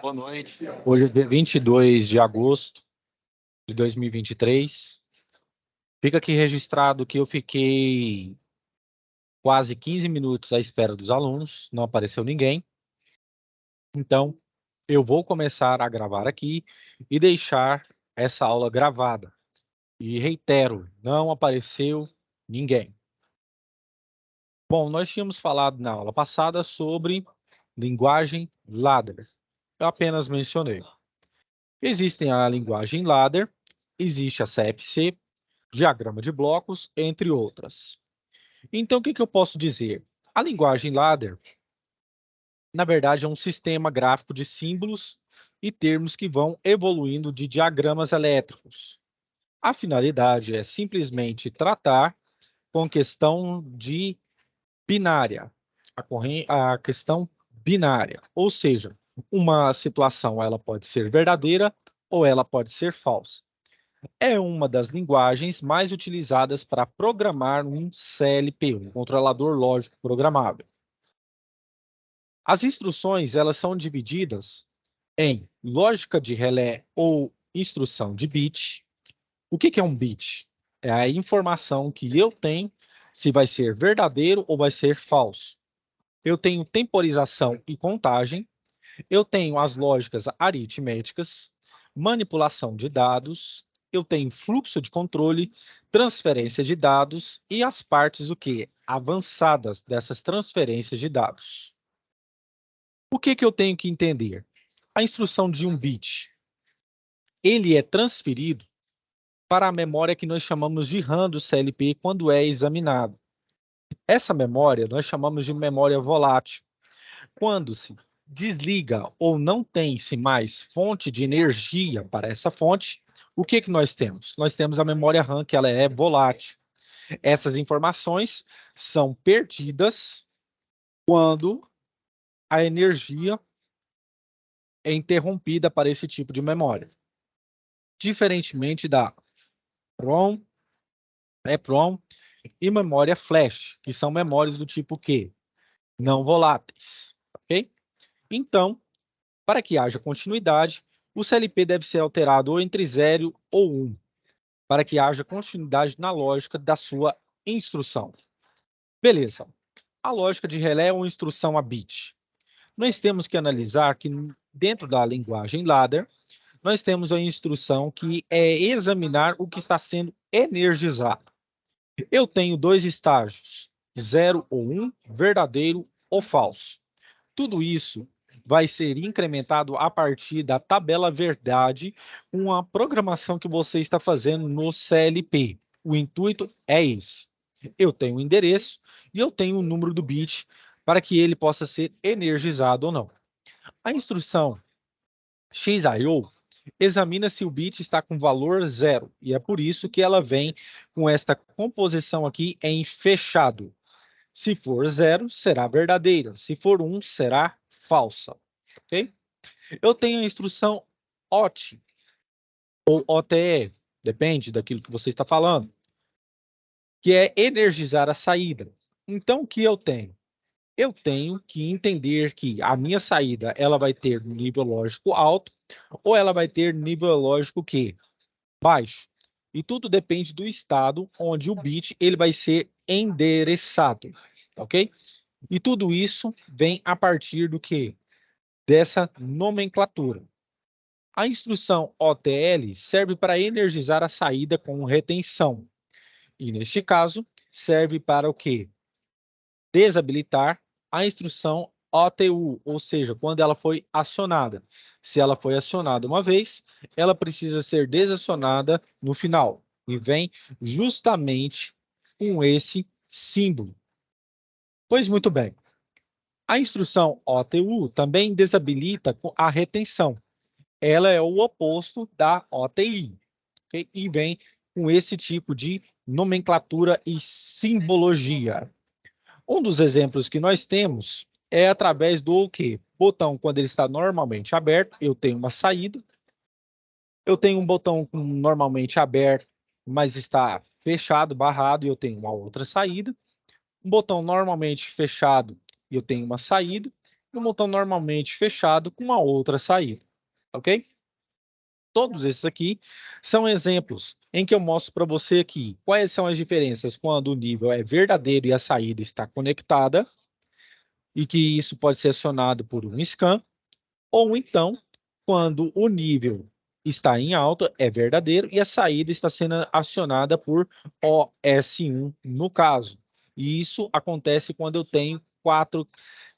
Boa noite. Hoje é dia 22 de agosto de 2023. Fica aqui registrado que eu fiquei quase 15 minutos à espera dos alunos, não apareceu ninguém. Então, eu vou começar a gravar aqui e deixar essa aula gravada. E reitero, não apareceu ninguém. Bom, nós tínhamos falado na aula passada sobre linguagem ladder. Eu apenas mencionei. Existem a linguagem ladder, existe a CFC, diagrama de blocos, entre outras. Então, o que eu posso dizer? A linguagem ladder, na verdade, é um sistema gráfico de símbolos e termos que vão evoluindo de diagramas elétricos. A finalidade é simplesmente tratar com questão de binária, a questão binária, ou seja, uma situação ela pode ser verdadeira ou ela pode ser falsa. É uma das linguagens mais utilizadas para programar um CLP, um controlador lógico programável. As instruções elas são divididas em lógica de relé ou instrução de bit. O que é um bit? É a informação que eu tenho se vai ser verdadeiro ou vai ser falso. Eu tenho temporização e contagem, eu tenho as lógicas aritméticas, manipulação de dados, eu tenho fluxo de controle, transferência de dados e as partes o quê? Avançadas dessas transferências de dados. O que eu tenho que entender? A instrução de um bit, ele é transferido para a memória que nós chamamos de RAM do CLP quando é examinado. Essa memória nós chamamos de memória volátil. Quando se desliga ou não tem-se mais fonte de energia para essa fonte, o que nós temos? Nós temos a memória RAM, que ela é volátil. Essas informações são perdidas quando a energia é interrompida para esse tipo de memória. Diferentemente da ROM, EPROM e memória flash, que são memórias do tipo Q, não voláteis. Ok? Então, para que haja continuidade, o CLP deve ser alterado ou entre 0 ou 1, para que haja continuidade na lógica da sua instrução. Beleza. A lógica de relé é uma instrução a bit. Nós temos que analisar que dentro da linguagem ladder, nós temos a instrução que é examinar o que está sendo energizado. Eu tenho dois estágios, 0 ou 1, verdadeiro ou falso. Tudo isso vai ser incrementado a partir da tabela verdade, uma programação que você está fazendo no CLP. O intuito é esse. Eu tenho o endereço e eu tenho o número do bit para que ele possa ser energizado ou não. A instrução XIO examina se o bit está com valor 0, e é por isso que ela vem com esta composição aqui em fechado. Se for 0, será verdadeira. Se for 1, será falsa. Ok? Eu tenho a instrução OT, ou OTE, depende daquilo que você está falando, que é energizar a saída. Então, o que eu tenho? Eu tenho que entender que a minha saída ela vai ter nível lógico alto ou ela vai ter nível lógico que baixo. E tudo depende do estado onde o bit ele vai ser endereçado, ok? E tudo isso vem a partir do que? Dessa nomenclatura. A instrução OTL serve para energizar a saída com retenção. E neste caso, serve para o quê? Desabilitar a instrução OTU, ou seja, quando ela foi acionada. Se ela foi acionada uma vez, ela precisa ser desacionada no final. E vem justamente com esse símbolo. Pois muito bem. A instrução OTU também desabilita a retenção. Ela é o oposto da OTI, okay? E vem com esse tipo de nomenclatura e simbologia. Um dos exemplos que nós temos é através do quê? Botão, quando ele está normalmente aberto, eu tenho uma saída. Eu tenho um botão normalmente aberto, mas está fechado, barrado, e eu tenho uma outra saída. Um botão normalmente fechado e eu tenho uma saída. E um botão normalmente fechado com uma outra saída. Ok? Todos esses aqui são exemplos em que eu mostro para você aqui quais são as diferenças quando o nível é verdadeiro e a saída está conectada, e que isso pode ser acionado por um scan, ou então quando o nível está em alta, é verdadeiro, e a saída está sendo acionada por OS1 no caso. E isso acontece quando eu tenho 4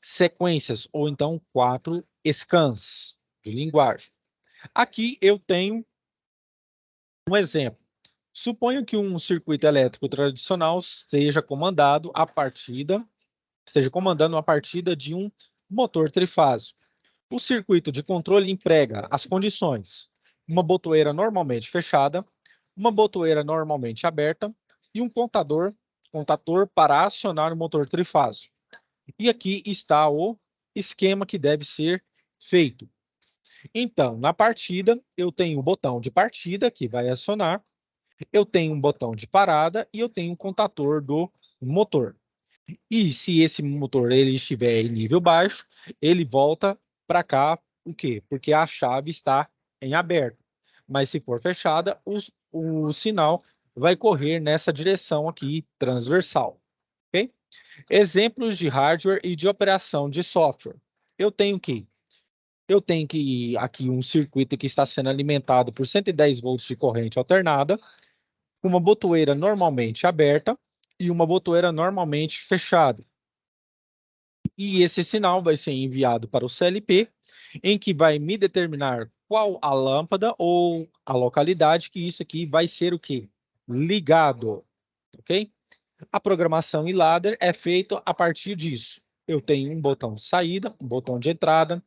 sequências, ou então 4 scans de linguagem. Aqui eu tenho um exemplo. Suponho que um circuito elétrico tradicional esteja comandando a partida de um motor trifásico. O circuito de controle emprega as condições: uma botoeira normalmente fechada, uma botoeira normalmente aberta e um contador para acionar o motor trifásico. E aqui está o esquema que deve ser feito. Então, na partida, eu tenho o botão de partida, que vai acionar, eu tenho um botão de parada e eu tenho um contador do motor. E se esse motor ele estiver em nível baixo, ele volta para cá, o quê? Porque a chave está em aberto. Mas se for fechada, o sinal vai correr nessa direção aqui, transversal. Ok? Exemplos de hardware e de operação de software. Eu tenho que aqui um circuito que está sendo alimentado por 110 volts de corrente alternada, uma botoeira normalmente aberta e uma botoeira normalmente fechada. E esse sinal vai ser enviado para o CLP, em que vai me determinar qual a lâmpada ou a localidade que isso aqui vai ser o quê? Ligado, ok? A programação em ladder é feita a partir disso. Eu tenho um botão de saída, um botão de entrada,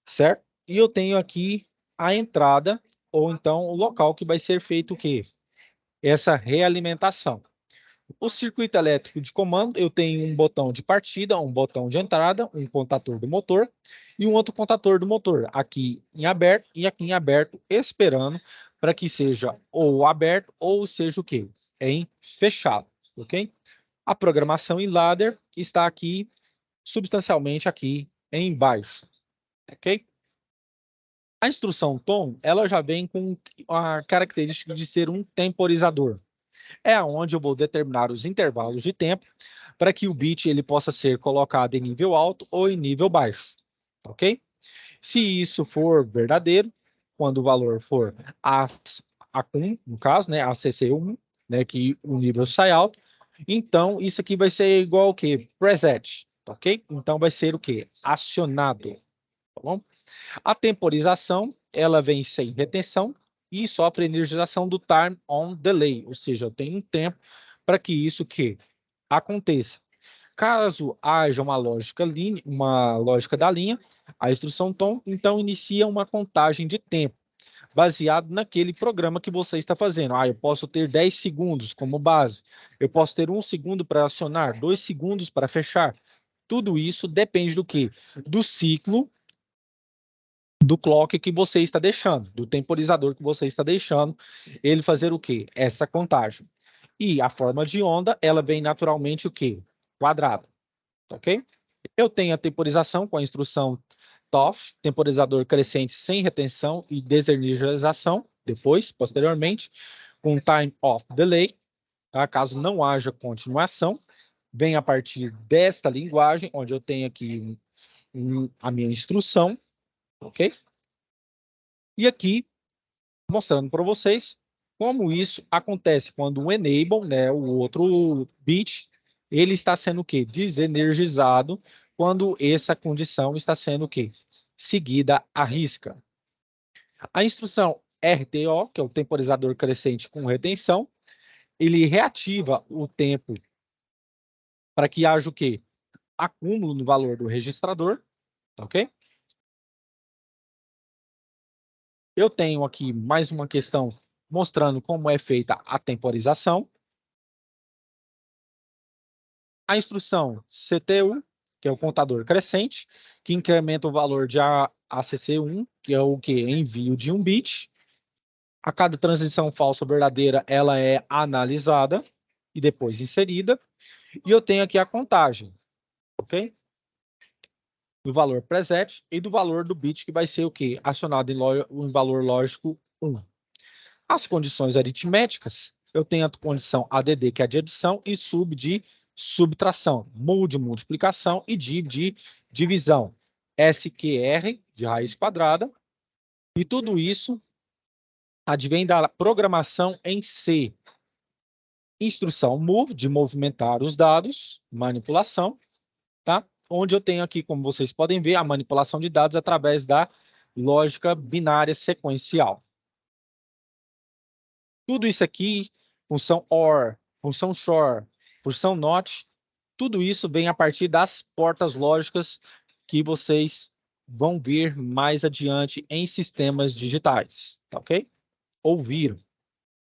certo? E eu tenho aqui a entrada, ou então o local que vai ser feito o quê? Essa realimentação. O circuito elétrico de comando, eu tenho um botão de partida, um botão de entrada, um contador do motor e um outro contador do motor, aqui em aberto e aqui em aberto, esperando para que seja ou aberto ou seja o quê? Em fechado, ok? A programação em ladder está aqui, substancialmente aqui embaixo, ok? A instrução tom, ela já vem com a característica de ser um temporizador. É onde eu vou determinar os intervalos de tempo para que o bit ele possa ser colocado em nível alto ou em nível baixo, ok? Se isso for verdadeiro, quando o valor for A1, no caso, né, ACC1, né, que o nível sai alto, então isso aqui vai ser igual ao quê? Preset, ok? Então vai ser o quê? Acionado, tá bom? A temporização, ela vem sem retenção e sofre energização do time on delay, ou seja, eu tenho um tempo para que isso que aconteça. Caso haja uma lógica da linha, a instrução tom, então inicia uma contagem de tempo, baseado naquele programa que você está fazendo. Eu posso ter 10 segundos como base, eu posso ter 1 segundo para acionar, 2 segundos para fechar. Tudo isso depende do quê? Do ciclo do clock que você está deixando, do temporizador que você está deixando, ele fazer o quê? Essa contagem. E a forma de onda, ela vem naturalmente o quê? Quadrada, ok? Eu tenho a temporização com a instrução TOF, temporizador crescente sem retenção e desenergização, depois, posteriormente, com time off delay, tá? Caso não haja continuação, vem a partir desta linguagem, onde eu tenho aqui a minha instrução, ok? E aqui mostrando para vocês como isso acontece quando o enable, né, o outro bit, ele está sendo o quê? Desenergizado quando essa condição está sendo o quê? Seguida à risca. A instrução RTO, que é o temporizador crescente com retenção, ele reativa o tempo para que haja o quê? Acúmulo no valor do registrador, ok? Eu tenho aqui mais uma questão mostrando como é feita a temporização. A instrução CTU, que é o contador crescente, que incrementa o valor de ACC1, que é o que? Envio de um bit. A cada transição falsa ou verdadeira, ela é analisada e depois inserida. E eu tenho aqui a contagem, ok? Do valor preset e do valor do bit, que vai ser o quê? Acionado em valor lógico 1. As condições aritméticas, eu tenho a condição ADD, que é a de adição, e sub de subtração, mul de multiplicação e div de divisão, SQR de raiz quadrada, e tudo isso advém da programação em C. Instrução move, de movimentar os dados, manipulação, tá? Onde eu tenho aqui, como vocês podem ver, a manipulação de dados através da lógica binária sequencial. Tudo isso aqui, função OR, função SHOR, função NOT, tudo isso vem a partir das portas lógicas que vocês vão ver mais adiante em sistemas digitais, tá ok? Ouviram,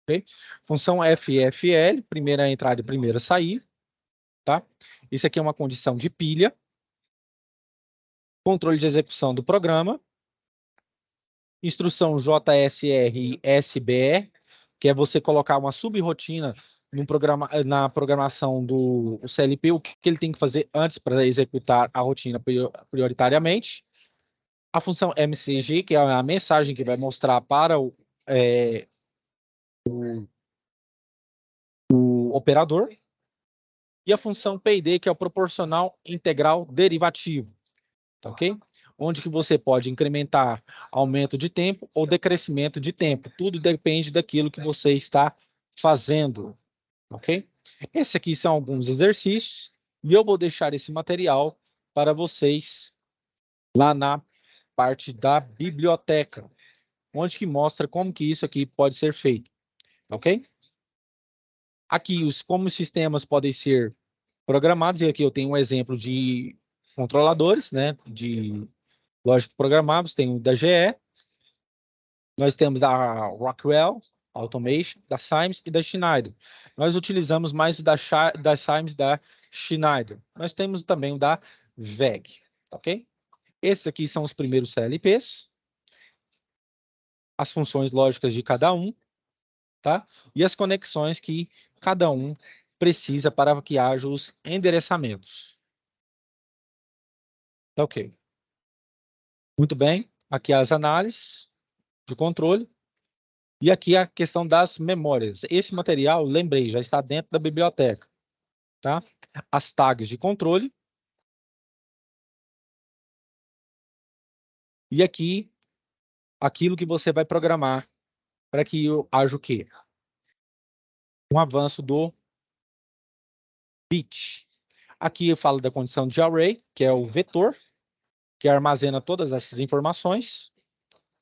ok? Função FFL, primeira entrada e primeira sair, tá? Isso aqui é uma condição de pilha, controle de execução do programa, instrução JSR e SBR, que é você colocar uma subrotina no programa, na programação do CLP, o que ele tem que fazer antes para executar a rotina prioritariamente. A função MCG, que é a mensagem que vai mostrar para o operador. E a função PID, que é o proporcional integral derivativo, tá ok? Onde que você pode incrementar aumento de tempo ou decrescimento de tempo. Tudo depende daquilo que você está fazendo, ok? Esses aqui são alguns exercícios e eu vou deixar esse material para vocês lá na parte da biblioteca, onde que mostra como que isso aqui pode ser feito, ok? Aqui, como os sistemas podem ser programados, e aqui eu tenho um exemplo de controladores, né, de lógico programados, tem o da GE, nós temos da Rockwell Automation, da Siemens e da Schneider. Nós utilizamos mais o da Siemens e da Schneider. Nós temos também o da VEG, ok? Esses aqui são os primeiros CLPs, as funções lógicas de cada um, tá? E as conexões que cada um precisa para que haja os endereçamentos. Tá ok. Muito bem. Aqui as análises de controle. E aqui a questão das memórias. Esse material, lembrei, já está dentro da biblioteca, tá? As tags de controle. E aqui, aquilo que você vai programar para que haja o quê? Um avanço do bit. Aqui eu falo da condição de array, que é o vetor, que armazena todas essas informações.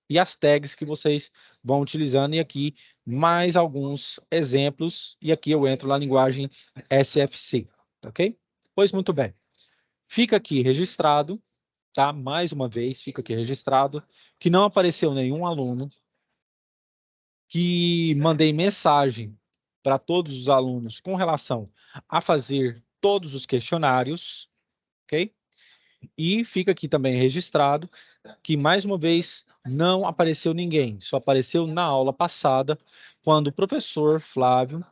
E as tags que vocês vão utilizando. E aqui mais alguns exemplos. E aqui eu entro na linguagem SFC, ok? Pois muito bem. Fica aqui registrado, tá? Mais uma vez, fica aqui registrado que não apareceu nenhum aluno, que mandei mensagem para todos os alunos com relação a fazer todos os questionários, ok? E fica aqui também registrado que, mais uma vez, não apareceu ninguém, só apareceu na aula passada, quando o professor Flávio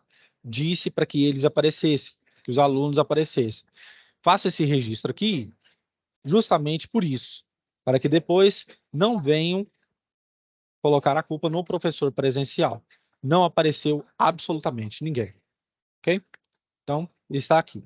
disse para que eles aparecessem, que os alunos aparecessem. Faça esse registro aqui justamente por isso, para que depois não venham colocar a culpa no professor presencial. Não apareceu absolutamente ninguém, ok? Então, está aqui.